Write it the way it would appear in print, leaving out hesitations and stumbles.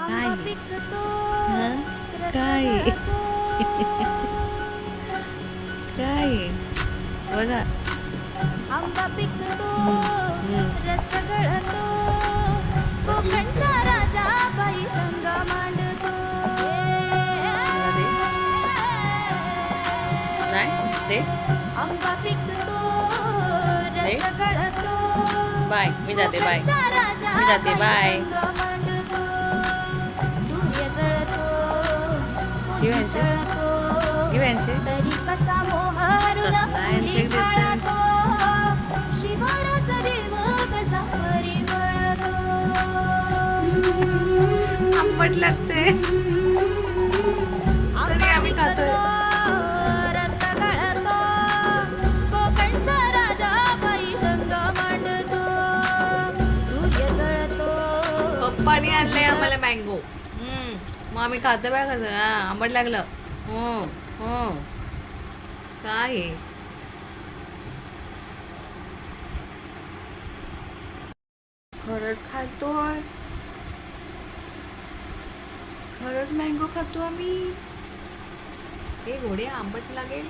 काय हा काय काय बघा आंबा पिकतो हम्म. रस गळतो कोकणचा राजा बाई गंगा मांडतो मला दे नाही दे आंबा पिकतो दे रस गळतो बाय मी जाते बाय कोकणचा राजा मी जाते बाय गंगा मांडतो सूर्य जळतो घेऊ ऊन यांचे जळतो घेऊ यांचे तरी कसा मोहरून नाही फुली शेक देते काढतो शिवाराचा देव कसा परिमळतो आंबट लागते तरी आम्ही खातोय रस गळतो कोकणचा राजा बाई गंगा मांडतो सूर्य जळतो पप्पानी आणलंय आम्हाला मँगो मग आम्ही खातो बघ कसं हा आंबट लागलं हो हो काय आहे? खरंच खातोय खरंच मँगो खातो आम्ही हे घोडे आंबट लागेल